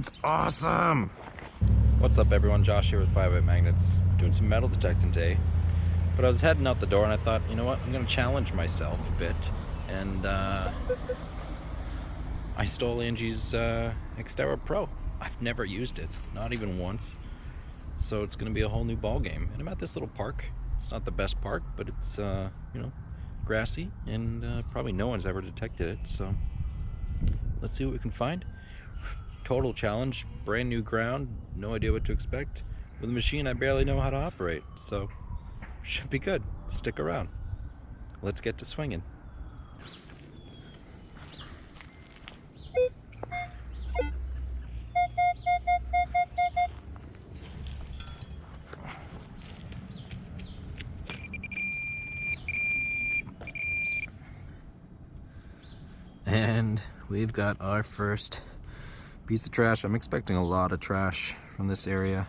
That's awesome! What's up everyone, Josh here with 5-8 Magnets, doing some metal detecting today. But I was heading out the door and I thought, you know what, I'm going to challenge myself a bit. And I stole Angie's Xterra Pro. I've never used it, not even once. So it's going to be a whole new ball game. And I'm at this little park. It's not the best park, but it's, you know, grassy, and probably no one's ever detected it. So let's see what we can find. Total challenge, brand new ground, no idea what to expect. With a machine I barely know how to operate, so should be good. Stick around. Let's get to swinging. And we've got our first piece of trash. I'm expecting a lot of trash from this area,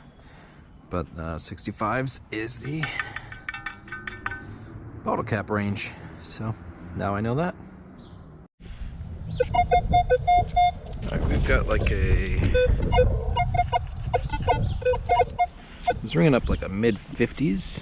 but 65s is the bottle cap range, so now I know that. Alright, we've got like it's ringing up like a mid-50s.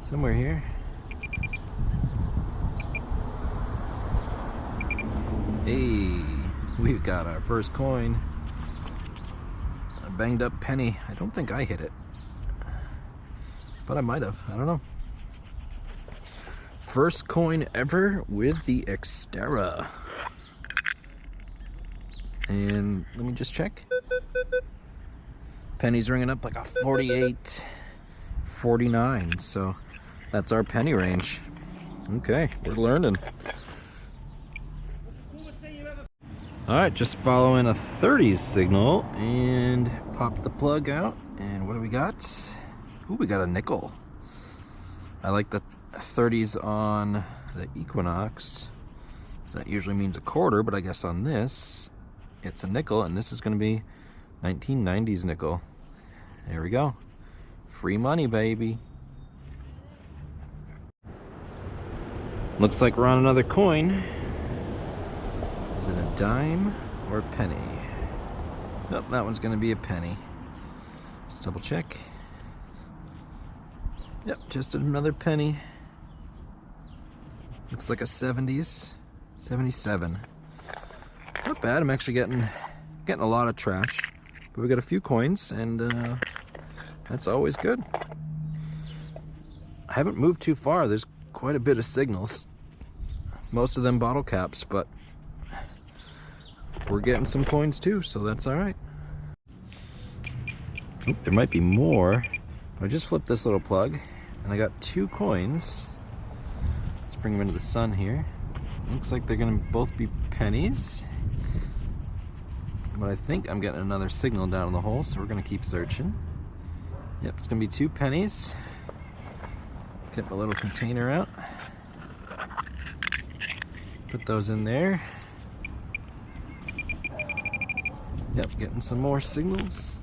Somewhere here. Hey, we've got our first coin. A banged up penny. I don't think I hit it, but I might have. I don't know. First coin ever with the Xterra. And let me just check. Penny's ringing up like a 48, 49. So that's our penny range. Okay, we're learning. Alright, just following a 30s signal and pop the plug out. And what do we got? Ooh, we got a nickel. I like the 30s on the Equinox. So that usually means a quarter, but I guess on this, it's a nickel, and this is going to be 1990s nickel. There we go. Free money, baby. Looks like we're on another coin. Is it a dime or a penny? Oh, that one's gonna be a penny. Just double check. Yep, just another penny. Looks like a 70s, 77. Not bad. I'm actually getting a lot of trash, but we got a few coins, and that's always good. I haven't moved too far. There's quite a bit of signals. Most of them bottle caps, but we're getting some coins too, so that's all right. Oop, there might be more. I just flipped this little plug, and I got 2 coins. Let's bring them into the sun here. Looks like they're gonna both be pennies. But I think I'm getting another signal down in the hole, so we're gonna keep searching. Yep, it's gonna be 2 pennies. Let's get my little container out. Put those in there. Yep, getting some more signals.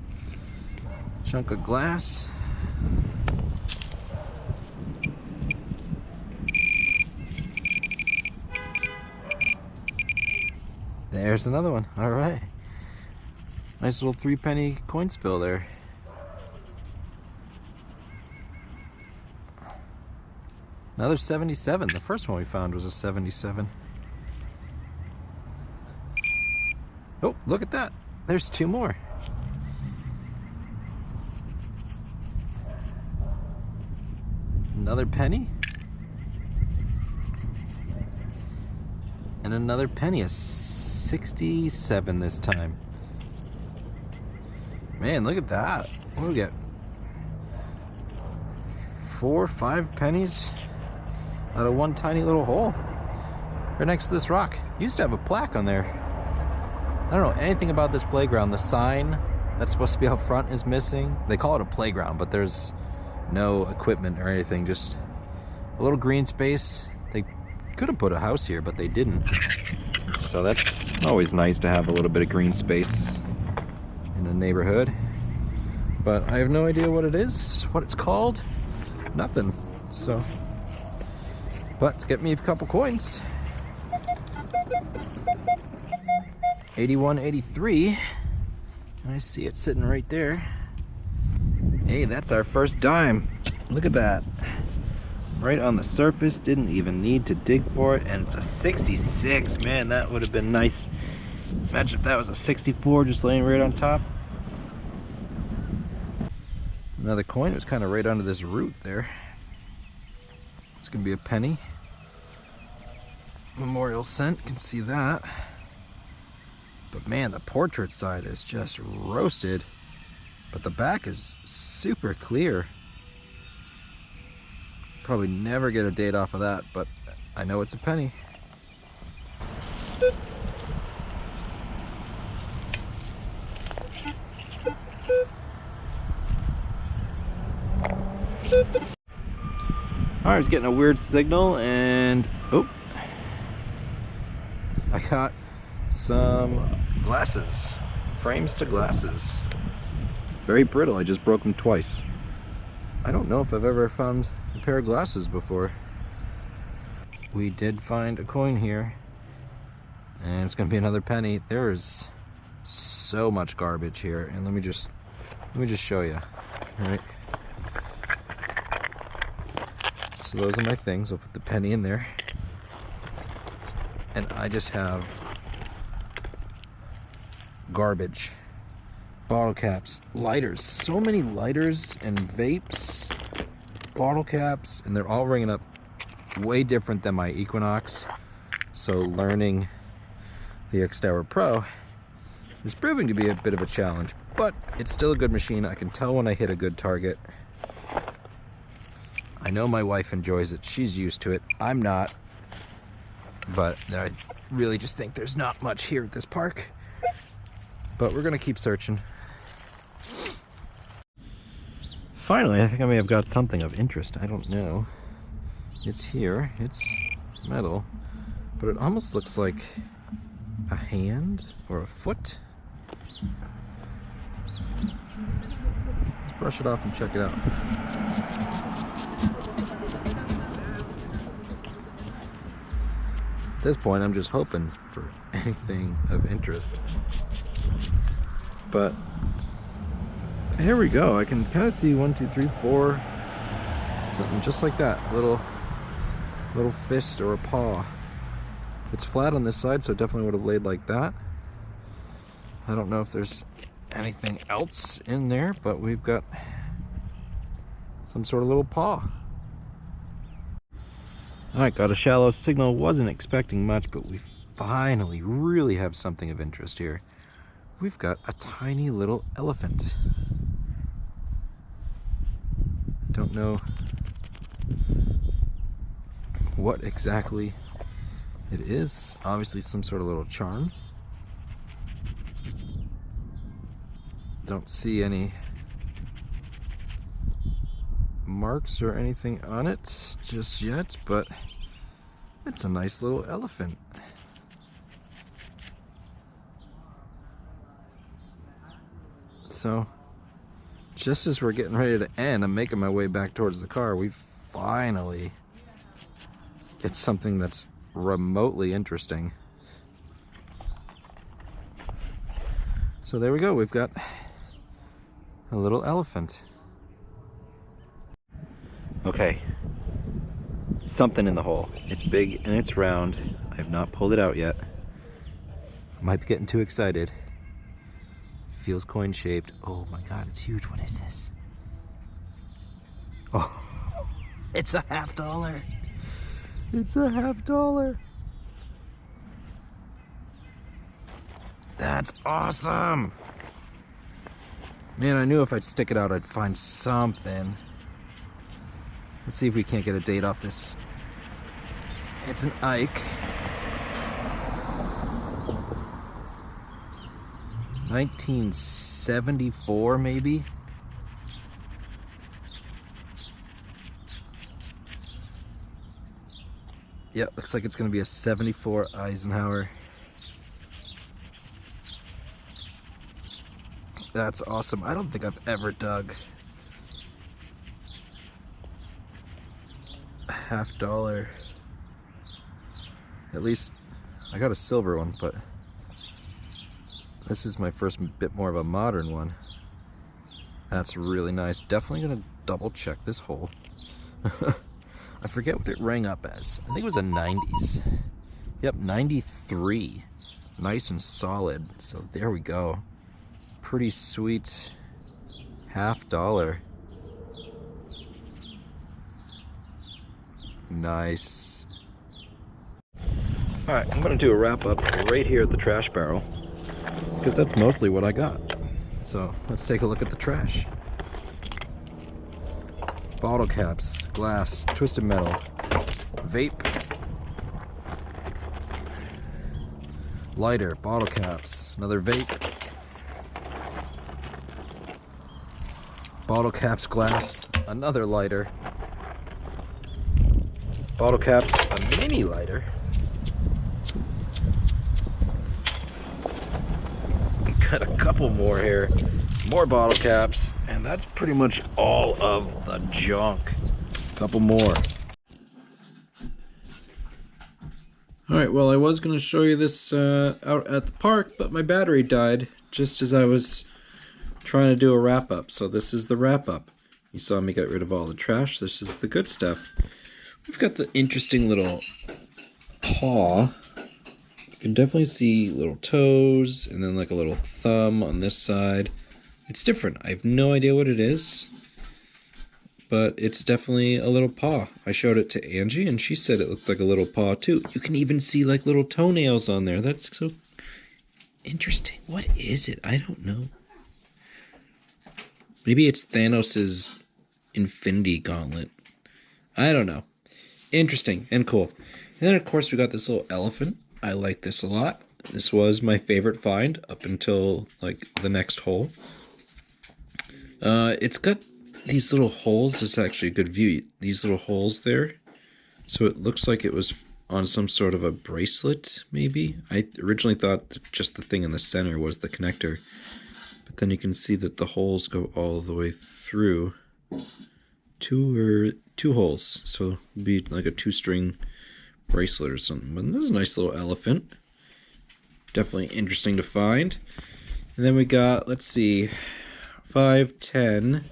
Chunk of glass. There's another one. All right. Nice little 3-penny coin spill there. Another 77. The first one we found was a 77. Oh, look at that. There's 2 more. Another penny. And another penny. A 67 this time. Man, look at that. What do we get? 4 or 5 pennies out of one tiny little hole. Right next to this rock. Used to have a plaque on there. I don't know anything about this playground. The sign that's supposed to be up front is missing. They call it a playground, but there's no equipment or anything. Just a little green space. They could have put a house here, but they didn't. So that's always nice to have a little bit of green space in a neighborhood. but I have no idea what it is, what it's called, nothing. So, but it's get me a couple coins. 81.83. I see it sitting right there. Hey, that's our first dime. Look at that. Right on the surface, didn't even need to dig for it, and it's a 66. Man, that would have been nice. Imagine if that was a 64 just laying right on top. Another coin was kind of right under this root there. It's gonna be a penny. Memorial cent, can see that. But man, the portrait side is just roasted. But the back is super clear. Probably never get a date off of that, but I know it's a penny. I was getting a weird signal and oh, I got some glasses, frames to glasses. Very brittle, I just broke them twice. I don't know if I've ever found a pair of glasses before. We did find a coin here, and it's gonna be another penny. There is so much garbage here, and let me just show you. All right. So those are my things. I'll put the penny in there, and I just have garbage. Bottle caps, lighters, so many lighters and vapes, bottle caps, and they're all ringing up way different than my Equinox. So learning the Xterra Pro is proving to be a bit of a challenge, but it's still a good machine. I can tell when I hit a good target. I know my wife enjoys it. She's used to it. I'm not, but I really just think there's not much here at this park, but we're gonna keep searching. Finally, I think I may have got something of interest. I don't know. It's here. It's metal, but it almost looks like a hand or a foot. Let's brush it off and check it out. At this point, I'm just hoping for anything of interest. But here we go. I can kind of see 1, 2, 3, 4, something just like that. A little fist or a paw. It's flat on this side, so it definitely would have laid like that. I don't know if there's anything else in there, but we've got some sort of little paw. Alright, got a shallow signal. Wasn't expecting much, but we finally really have something of interest here. We've got a tiny little elephant. Don't know what exactly it is. Obviously some sort of little charm. Don't see any marks or anything on it just yet, but it's a nice little elephant. So just as we're getting ready to end, I'm making my way back towards the car, we finally get something that's remotely interesting. So there we go, we've got a little elephant. Okay, something in the hole. It's big and it's round. I have not pulled it out yet. I might be getting too excited. Feels coin shaped. Oh my god, it's huge. What is this? Oh, it's a $50. It's a $50. That's awesome. Man, I knew if I'd stick it out, I'd find something. Let's see if we can't get a date off this. It's an Ike. 1974 maybe? Yeah, looks like it's gonna be a 74 Eisenhower. That's awesome. I don't think I've ever dug a $50. At least I got a silver one, but this is my first bit more of a modern one. That's really nice. Definitely gonna double check this hole. I forget what it rang up as. I think it was a 90s. Yep, 93. Nice and solid. So there we go. Pretty sweet $50. Nice. Alright, I'm gonna do a wrap up right here at the trash barrel, because that's mostly what I got. So let's take a look at the trash. Bottle caps, glass, twisted metal, vape, lighter, bottle caps, another vape, bottle caps, glass, another lighter, bottle caps, a mini lighter, got a couple more here, more bottle caps, and that's pretty much all of the junk. Couple more. Alright, well, I was going to show you this out at the park, but my battery died just as I was trying to do a wrap up. So this is the wrap up. You saw me get rid of all the trash. This is the good stuff. We've got the interesting little paw. You can definitely see little toes and then like a little thumb on this side. It's different. I have no idea what it is, but it's definitely a little paw. I showed it to Angie and she said it looked like a little paw too. You can even see like little toenails on there. That's so interesting. What is it? I don't know. Maybe it's Thanos's Infinity Gauntlet. I don't know. Interesting and cool. And then of course we got this little elephant. I like this a lot. This was my favorite find up until like the next hole. It's got these little holes. It's actually a good view. These little holes there. So it looks like it was on some sort of a bracelet, maybe. I originally thought that just the thing in the center was the connector. But then you can see that the holes go all the way through. Two holes. So it'd be like a 2-string bracelet or something. But this is a nice little elephant. Definitely interesting to find. And then we got, let's see, 5, 10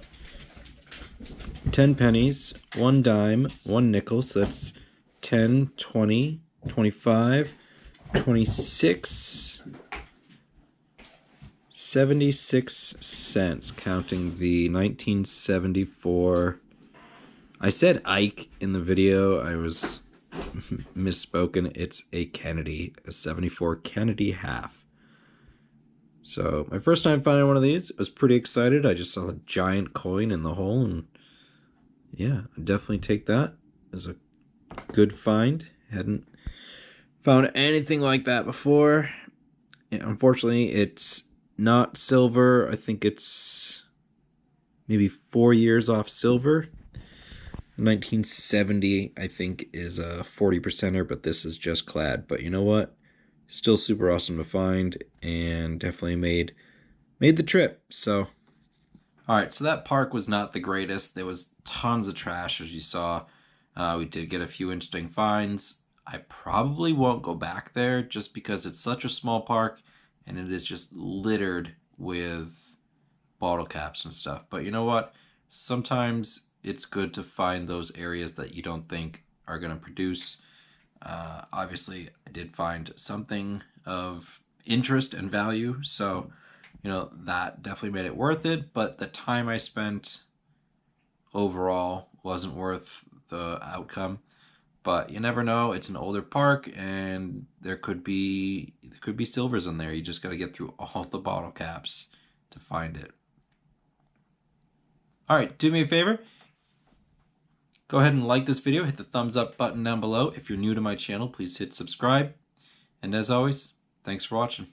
pennies, 1 dime, 1 nickel. So that's 10, 20, 25, 26, 76 cents, counting the 1974. I said Ike in the video. I was misspoken. It's a Kennedy, a 74 Kennedy half. So my first time finding one of these, I was pretty excited. I just saw the giant coin in the hole, and yeah, I definitely take that as a good find. Hadn't found anything like that before. Yeah, unfortunately, it's not silver. I think it's maybe 4 years off silver. 1970, I think, is a 40%er, but this is just clad. But you know what? Still super awesome to find, and definitely made the trip. So, all right. So that park was not the greatest. There was tons of trash, as you saw. We did get a few interesting finds. I probably won't go back there just because it's such a small park, and it is just littered with bottle caps and stuff. But you know what? Sometimes it's good to find those areas that you don't think are going to produce. Obviously, I did find something of interest and value, so you know that definitely made it worth it. But the time I spent overall wasn't worth the outcome. But you never know. It's an older park, and there could be silvers in there. You just got to get through all the bottle caps to find it. All right, do me a favor. Go ahead and like this video, hit the thumbs up button down below. If you're new to my channel, please hit subscribe. And as always, thanks for watching.